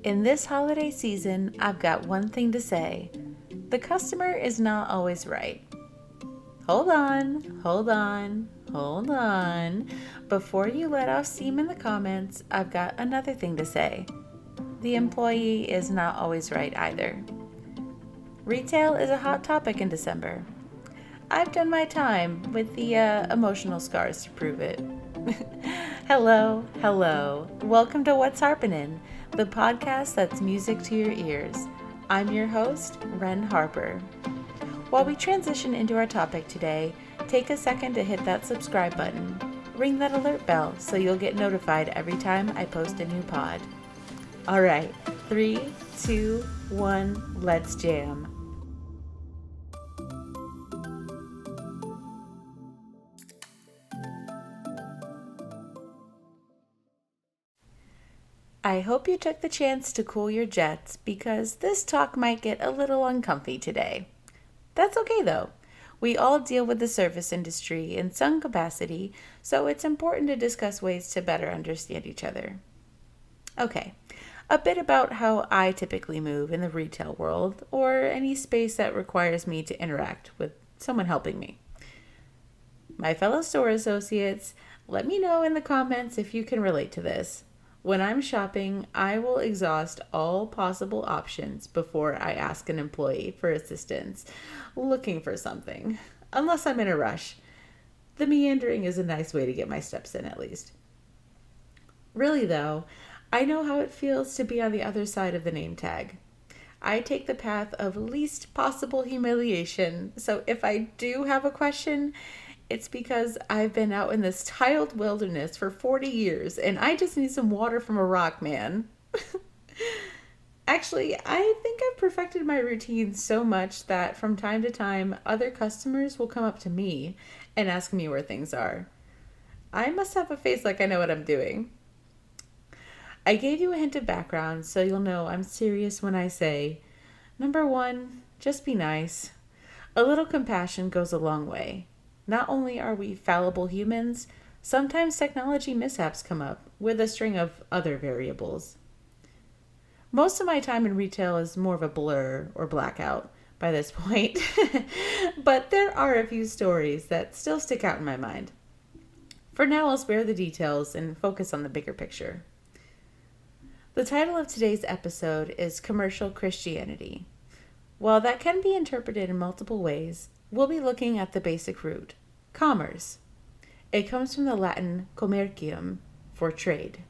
In this holiday season, I've got one thing to say. The customer is not always right. Hold on, hold on, hold on. Before you let off steam in the comments, I've got another thing to say. The employee is not always right either. Retail is a hot topic in December. I've done my time with the emotional scars to prove it. Hello, hello. Welcome to What's Harpenin, the podcast that's music to your ears. I'm your host, Ren Harper. While we transition into our topic today, take a second to hit that subscribe button. Ring that alert bell so you'll get notified every time I post a new pod. All right, 3, 2, 1, let's jam. I hope you took the chance to cool your jets because this talk might get a little uncomfy today. That's okay though. We all deal with the service industry in some capacity, so it's important to discuss ways to better understand each other. Okay, a bit about how I typically move in the retail world or any space that requires me to interact with someone helping me. My fellow store associates, let me know in the comments if you can relate to this. When I'm shopping, I will exhaust all possible options before I ask an employee for assistance looking for something, unless I'm in a rush. The meandering is a nice way to get my steps in, at least. Really, though, I know how it feels to be on the other side of the name tag. I take the path of least possible humiliation, so if I do have a question, it's because I've been out in this tiled wilderness for 40 years and I just need some water from a rock, man. Actually, I think I've perfected my routine so much that from time to time, other customers will come up to me and ask me where things are. I must have a face like I know what I'm doing. I gave you a hint of background so you'll know I'm serious when I say, number 1, just be nice. A little compassion goes a long way. Not only are we fallible humans, sometimes technology mishaps come up with a string of other variables. Most of my time in retail is more of a blur or blackout by this point, but there are a few stories that still stick out in my mind. For now, I'll spare the details and focus on the bigger picture. The title of today's episode is Commercial Christianity. While that can be interpreted in multiple ways, we'll be looking at the basic root, commerce. It comes from the Latin commercium, for trade.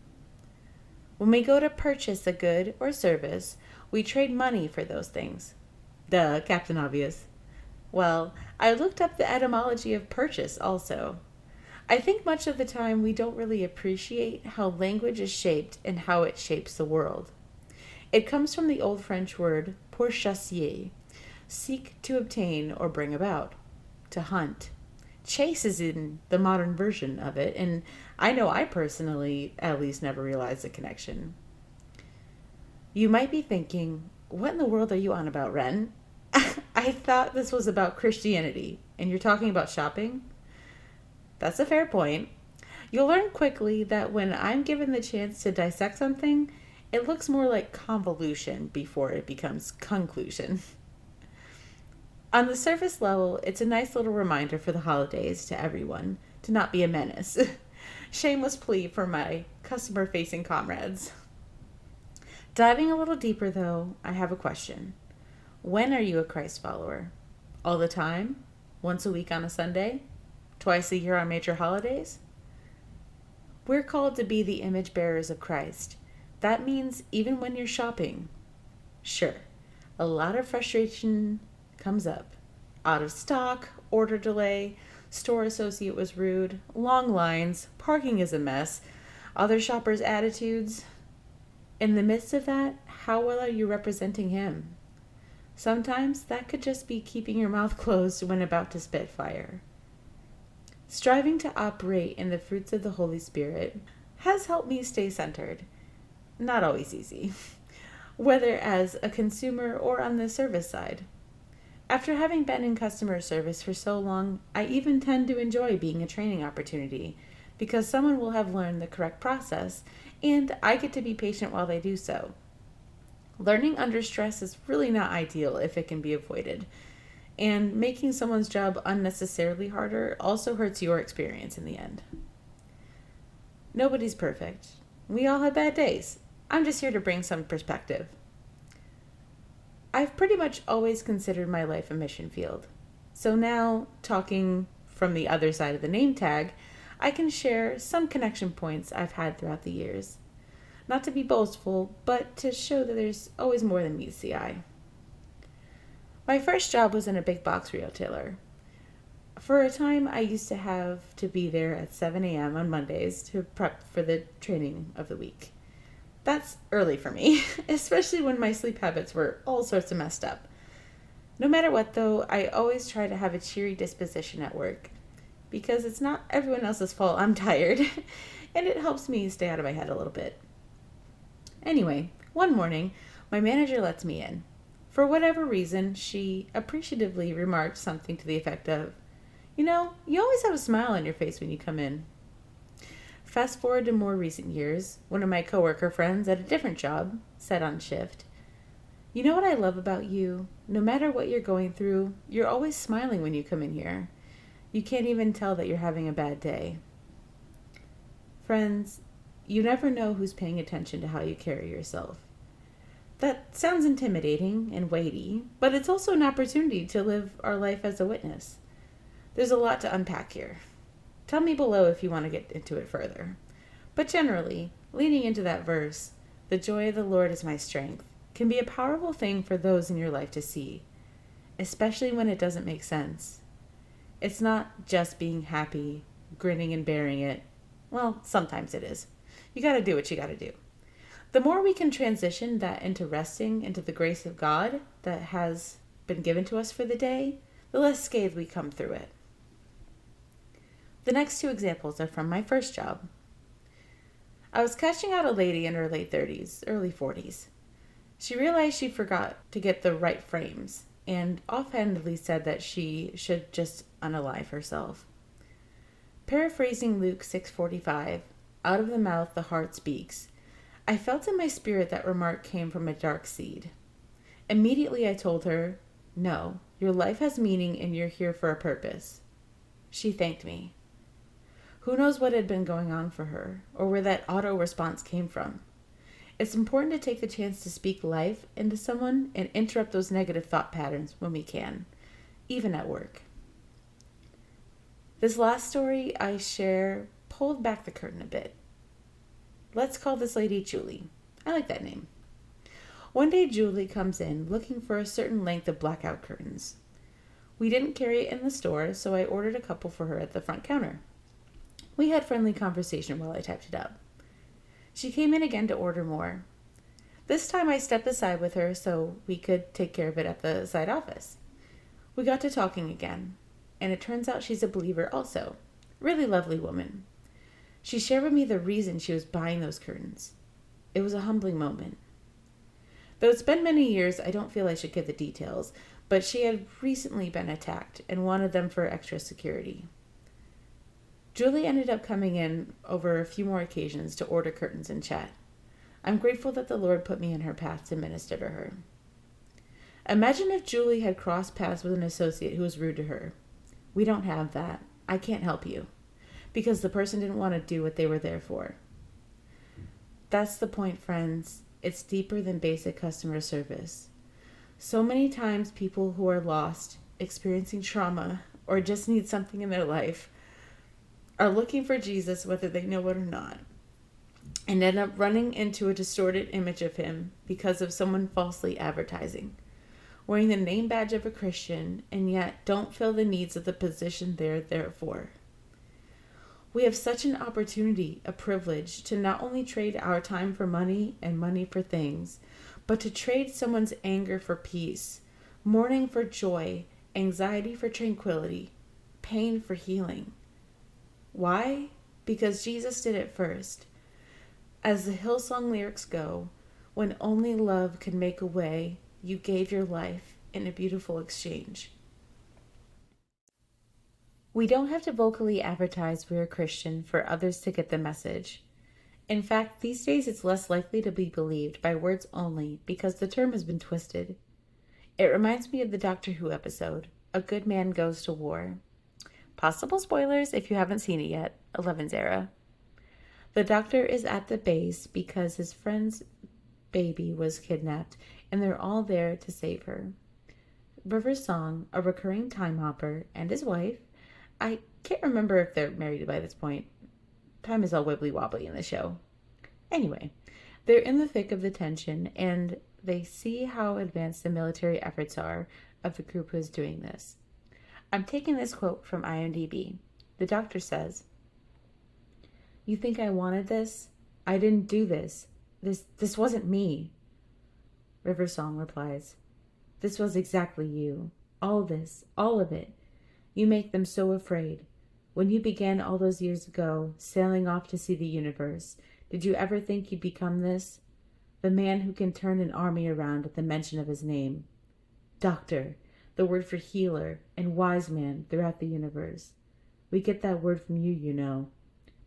When we go to purchase a good or service, we trade money for those things. Duh, Captain Obvious. Well, I looked up the etymology of purchase also. I think much of the time we don't really appreciate how language is shaped and how it shapes the world. It comes from the Old French word pourchasser, seek to obtain or bring about, to hunt. Chase is in the modern version of it, and I know I personally at least never realized the connection. You might be thinking, what in the world are you on about, Ren? I thought this was about Christianity, and you're talking about shopping? That's a fair point. You'll learn quickly that when I'm given the chance to dissect something, it looks more like convolution before it becomes conclusion. On the surface level, it's a nice little reminder for the holidays to everyone to not be a menace. Shameless plea for my customer-facing comrades. Diving a little deeper, though, I have a question. When are you a Christ follower? All the time? Once a week on a Sunday? Twice a year on major holidays? We're called to be the image bearers of Christ. That means even when you're shopping. Sure, a lot of frustration comes up. Out of stock, order delay, store associate was rude, long lines, parking is a mess, other shoppers' attitudes. In the midst of that, how well are you representing him? Sometimes that could just be keeping your mouth closed when about to spit fire. Striving to operate in the fruits of the Holy Spirit has helped me stay centered. Not always easy, whether as a consumer or on the service side. After having been in customer service for so long, I even tend to enjoy being a training opportunity because someone will have learned the correct process and I get to be patient while they do so. Learning under stress is really not ideal if it can be avoided. And making someone's job unnecessarily harder also hurts your experience in the end. Nobody's perfect. We all have bad days. I'm just here to bring some perspective. I've pretty much always considered my life a mission field. So now, talking from the other side of the name tag, I can share some connection points I've had throughout the years. Not to be boastful, but to show that there's always more than meets the eye. My first job was in a big box retailer. For a time, I used to have to be there at 7 a.m. on Mondays to prep for the training of the week. That's early for me, especially when my sleep habits were all sorts of messed up. No matter what, though, I always try to have a cheery disposition at work because it's not everyone else's fault I'm tired, and it helps me stay out of my head a little bit. Anyway, one morning, my manager lets me in. For whatever reason, she appreciatively remarked something to the effect of, you always have a smile on your face when you come in. Fast forward to more recent years, one of my coworker friends at a different job said on shift, "You know what I love about you? No matter what you're going through, you're always smiling when you come in here. You can't even tell that you're having a bad day." Friends, you never know who's paying attention to how you carry yourself. That sounds intimidating and weighty, but it's also an opportunity to live our life as a witness. There's a lot to unpack here. Tell me below if you want to get into it further. But generally, leaning into that verse, "The joy of the Lord is my strength," can be a powerful thing for those in your life to see, especially when it doesn't make sense. It's not just being happy, grinning and bearing it. Well, sometimes it is. You gotta do what you gotta do. The more we can transition that into resting into the grace of God that has been given to us for the day, the less scathed we come through it. The next two examples are from my first job. I was catching out a lady in her late 30s, early 40s. She realized she forgot to get the right frames and offhandedly said that she should just unalive herself. Paraphrasing Luke 6:45, "Out of the mouth the heart speaks," I felt in my spirit that remark came from a dark seed. Immediately I told her, "No, your life has meaning and you're here for a purpose." She thanked me. Who knows what had been going on for her, or where that auto response came from. It's important to take the chance to speak life into someone and interrupt those negative thought patterns when we can, even at work. This last story I share pulled back the curtain a bit. Let's call this lady Julie. I like that name. One day Julie comes in looking for a certain length of blackout curtains. We didn't carry it in the store, so I ordered a couple for her at the front counter. We had friendly conversation while I typed it up. She came in again to order more. This time I stepped aside with her so we could take care of it at the side office. We got to talking again, and it turns out she's a believer also. Really lovely woman. She shared with me the reason she was buying those curtains. It was a humbling moment. Though it's been many years, I don't feel I should give the details, but she had recently been attacked and wanted them for extra security. Julie ended up coming in over a few more occasions to order curtains and chat. I'm grateful that the Lord put me in her path to minister to her. Imagine if Julie had crossed paths with an associate who was rude to her. We don't have that. I can't help you. Because the person didn't want to do what they were there for. That's the point, friends. It's deeper than basic customer service. So many times people who are lost, experiencing trauma, or just need something in their life are looking for Jesus whether they know it or not, and end up running into a distorted image of him because of someone falsely advertising, wearing the name badge of a Christian, and yet don't feel the needs of the position they're there for. We have such an opportunity, a privilege, to not only trade our time for money and money for things, but to trade someone's anger for peace, mourning for joy, anxiety for tranquility, pain for healing. Why? Because Jesus did it first. As the Hillsong lyrics go, when only love can make a way, you gave your life in a beautiful exchange. We don't have to vocally advertise we're a Christian for others to get the message. In fact, these days it's less likely to be believed by words only because the term has been twisted. It reminds me of the Doctor Who episode, A Good Man Goes to War. Possible spoilers if you haven't seen it yet, 11's era. The Doctor is at the base because his friend's baby was kidnapped and they're all there to save her. River's Song, a recurring time hopper, and his wife, I can't remember if they're married by this point. Time is all wibbly wobbly in the show. Anyway, they're in the thick of the tension and they see how advanced the military efforts are of the group who is doing this. I'm taking this quote from IMDb. The Doctor says, "You think I wanted this? I didn't do this. This wasn't me." River Song replies, "This was exactly you. All this, all of it. You make them so afraid. When you began all those years ago, sailing off to see the universe, did you ever think you'd become this? The man who can turn an army around at the mention of his name. Doctor, the word for healer and wise man throughout the universe. We get that word from you, you know.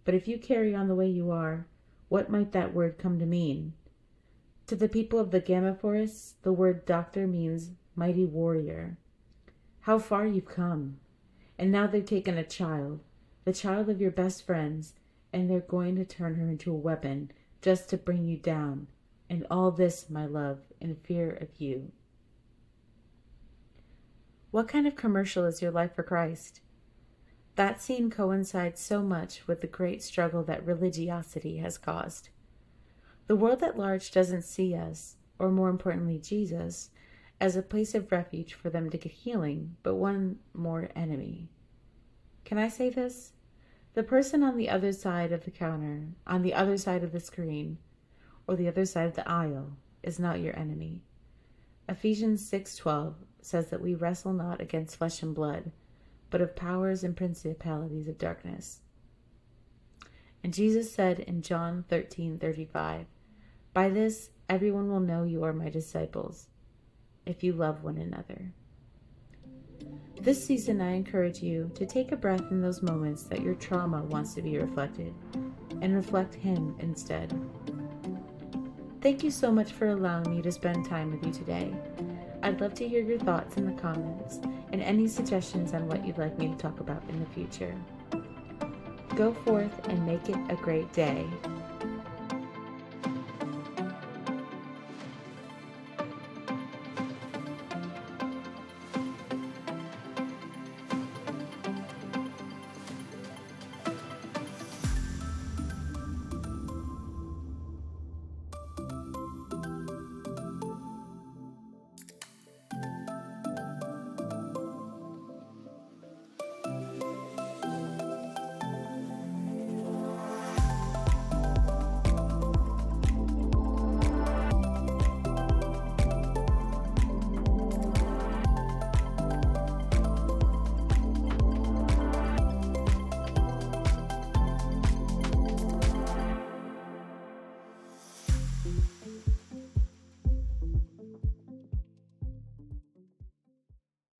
But if you carry on the way you are, what might that word come to mean? To the people of the Gamma Forests, the word doctor means mighty warrior. How far you've come. And now they've taken a child, the child of your best friends, and they're going to turn her into a weapon just to bring you down. And all this, my love, in fear of you." What kind of commercial is your life for Christ? That scene coincides so much with the great struggle that religiosity has caused. The world at large doesn't see us, or more importantly Jesus, as a place of refuge for them to get healing, but one more enemy. Can I say this? The person on the other side of the counter, on the other side of the screen, or the other side of the aisle, is not your enemy. Ephesians 6:12 says that we wrestle not against flesh and blood, but of powers and principalities of darkness. And Jesus said in John 13:35, "By this everyone will know you are my disciples, if you love one another." This season, I encourage you to take a breath in those moments that your trauma wants to be reflected, and reflect Him instead. Thank you so much for allowing me to spend time with you today. I'd love to hear your thoughts in the comments, and any suggestions on what you'd like me to talk about in the future. Go forth and make it a great day.